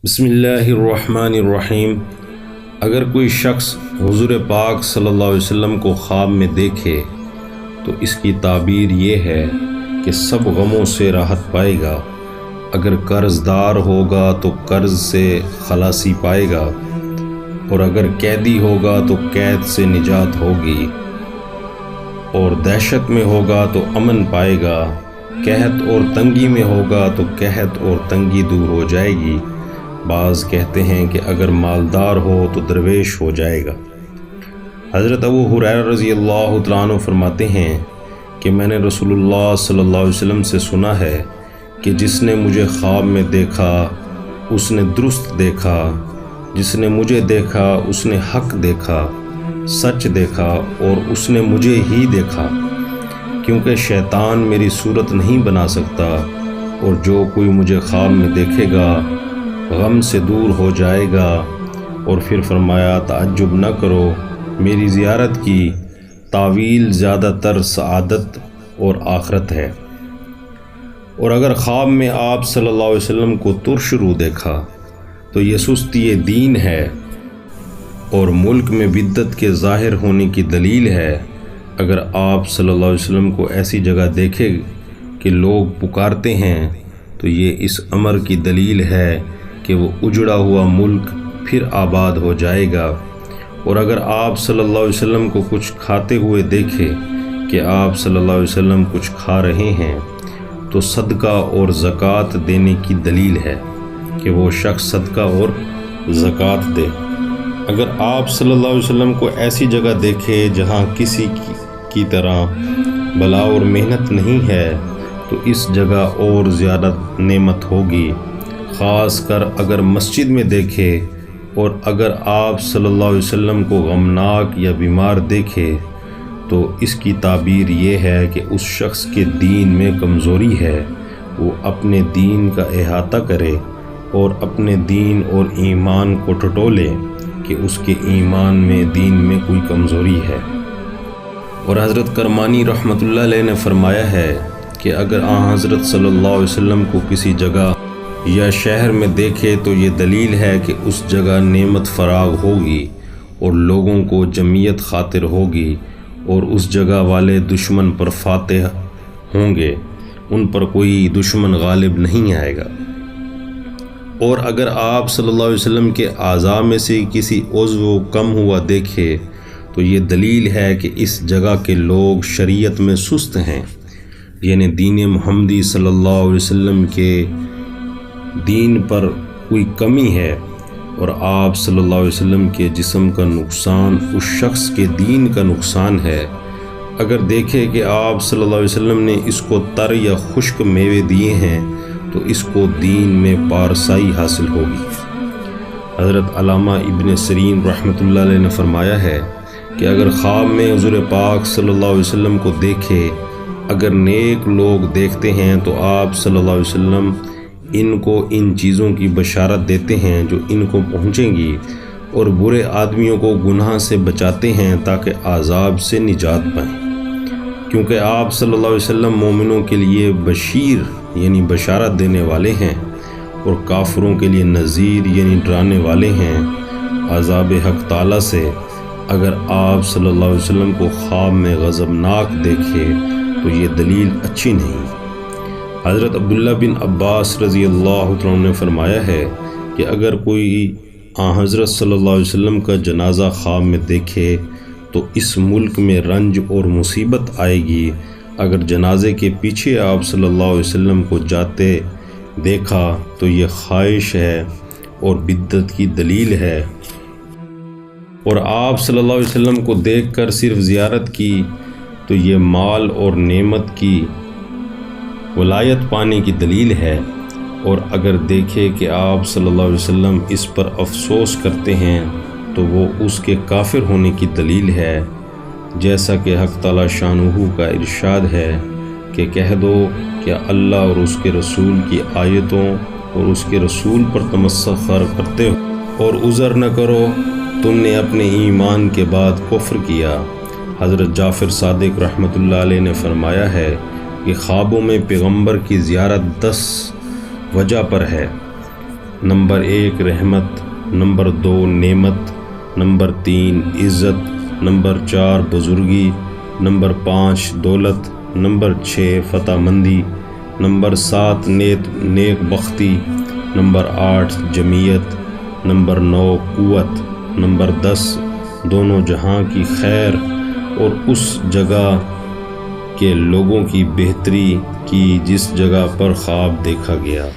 بسم اللہ الرحمن الرحیم۔ اگر کوئی شخص حضور پاک صلی اللہ علیہ وسلم کو خواب میں دیکھے تو اس کی تعبیر یہ ہے کہ سب غموں سے راحت پائے گا۔ اگر قرض دار ہوگا تو قرض سے خلاصی پائے گا، اور اگر قیدی ہوگا تو قید سے نجات ہوگی، اور دہشت میں ہوگا تو امن پائے گا، قحط اور تنگی میں ہوگا تو قحط اور تنگی دور ہو جائے گی۔ بعض کہتے ہیں کہ اگر مالدار ہو تو درویش ہو جائے گا۔ حضرت ابو ہریرہ رضی اللہ تعالیٰ عنہ فرماتے ہیں کہ میں نے رسول اللہ صلی اللہ علیہ وسلم سے سنا ہے کہ جس نے مجھے خواب میں دیکھا اس نے درست دیکھا، جس نے مجھے دیکھا اس نے حق دیکھا، سچ دیکھا، اور اس نے مجھے ہی دیکھا، کیونکہ شیطان میری صورت نہیں بنا سکتا، اور جو کوئی مجھے خواب میں دیکھے گا غم سے دور ہو جائے گا۔ اور پھر فرمایا تعجب نہ کرو، میری زیارت کی تعویل زیادہ تر سعادت اور آخرت ہے۔ اور اگر خواب میں آپ صلی اللہ علیہ وسلم کو ترش رو دیکھا تو یہ سستی دین ہے اور ملک میں بدعت کے ظاہر ہونے کی دلیل ہے۔ اگر آپ صلی اللہ علیہ وسلم کو ایسی جگہ دیکھے کہ لوگ پکارتے ہیں تو یہ اس امر کی دلیل ہے کہ وہ اجڑا ہوا ملک پھر آباد ہو جائے گا۔ اور اگر آپ صلی اللہ علیہ وسلم کو کچھ کھاتے ہوئے دیکھے کہ آپ صلی اللہ علیہ وسلم کچھ کھا رہے ہیں تو صدقہ اور زکوٰۃ دینے کی دلیل ہے کہ وہ شخص صدقہ اور زکوٰۃ دے۔ اگر آپ صلی اللہ علیہ وسلم کو ایسی جگہ دیکھے جہاں کسی کی طرح بلا اور محنت نہیں ہے تو اس جگہ اور زیادہ نعمت ہوگی، خاص کر اگر مسجد میں دیکھے۔ اور اگر آپ صلی اللہ علیہ وسلم کو غمناک یا بیمار دیکھے تو اس کی تعبیر یہ ہے کہ اس شخص کے دین میں کمزوری ہے، وہ اپنے دین کا احاطہ کرے اور اپنے دین اور ایمان کو ٹٹولے کہ اس کے ایمان میں دین میں کوئی کمزوری ہے۔ اور حضرت کرمانی رحمۃ اللہ علیہ نے فرمایا ہے کہ اگر آن حضرت صلی اللہ علیہ وسلم کو کسی جگہ یا شہر میں دیکھے تو یہ دلیل ہے کہ اس جگہ نعمت فراغ ہوگی اور لوگوں کو جمعیت خاطر ہوگی، اور اس جگہ والے دشمن پر فاتح ہوں گے، ان پر کوئی دشمن غالب نہیں آئے گا۔ اور اگر آپ صلی اللہ علیہ وسلم کے اعضاء میں سے کسی عضو کم ہوا دیکھے تو یہ دلیل ہے کہ اس جگہ کے لوگ شریعت میں سست ہیں، یعنی دین محمدی صلی اللہ علیہ وسلم کے دین پر کوئی کمی ہے، اور آپ صلی اللہ علیہ وسلم کے جسم کا نقصان اس شخص کے دین کا نقصان ہے۔ اگر دیکھے کہ آپ صلی اللہ علیہ وسلم نے اس کو تر یا خشک میوے دیے ہیں تو اس کو دین میں پارسائی حاصل ہوگی۔ حضرت علامہ ابن سیرین رحمۃ اللہ علیہ نے فرمایا ہے کہ اگر خواب میں حضور پاک صلی اللہ علیہ وسلم کو دیکھے، اگر نیک لوگ دیکھتے ہیں تو آپ صلی اللہ علیہ وسلم ان کو ان چیزوں کی بشارت دیتے ہیں جو ان کو پہنچیں گی، اور برے آدمیوں کو گناہ سے بچاتے ہیں تاکہ عذاب سے نجات پائیں، کیونکہ آپ صلی اللہ علیہ وسلم مومنوں کے لیے بشیر یعنی بشارت دینے والے ہیں، اور کافروں کے لیے نذیر یعنی ڈرانے والے ہیں عذاب حق تعالیٰ سے۔ اگر آپ صلی اللہ علیہ وسلم کو خواب میں غضبناک دیکھے تو یہ دلیل اچھی نہیں۔ حضرت عبداللہ بن عباس رضی اللہ عنہ نے فرمایا ہے کہ اگر کوئی حضرت صلی اللہ علیہ وسلم کا جنازہ خواب میں دیکھے تو اس ملک میں رنج اور مصیبت آئے گی۔ اگر جنازے کے پیچھے آپ صلی اللہ علیہ وسلم کو جاتے دیکھا تو یہ خواہش ہے اور بدعت کی دلیل ہے، اور آپ صلی اللہ علیہ وسلم کو دیکھ کر صرف زیارت کی تو یہ مال اور نعمت کی ولایت پانے کی دلیل ہے۔ اور اگر دیکھے کہ آپ صلی اللہ علیہ وسلم اس پر افسوس کرتے ہیں تو وہ اس کے کافر ہونے کی دلیل ہے، جیسا کہ حق تعالی شانہ کا ارشاد ہے کہ کہہ دو کہ اللہ اور اس کے رسول کی آیتوں اور اس کے رسول پر تمسخر کرتے ہو، اور عذر نہ کرو، تم نے اپنے ایمان کے بعد کفر کیا۔ حضرت جعفر صادق رحمۃ اللہ علیہ نے فرمایا ہے کہ خوابوں میں پیغمبر کی زیارت 10 وجہ پر ہے۔ نمبر 1 رحمت، نمبر 2 نعمت، نمبر 3 عزت، نمبر 4 بزرگی، نمبر 5 دولت، نمبر 6 فتح مندی، نمبر 7 نیک بختی، نمبر 8 جمعیت، نمبر 9 قوت، نمبر 10 دونوں جہاں کی خیر اور اس جگہ کے لوگوں کی بہتری کی جس جگہ پر خواب دیکھا گیا۔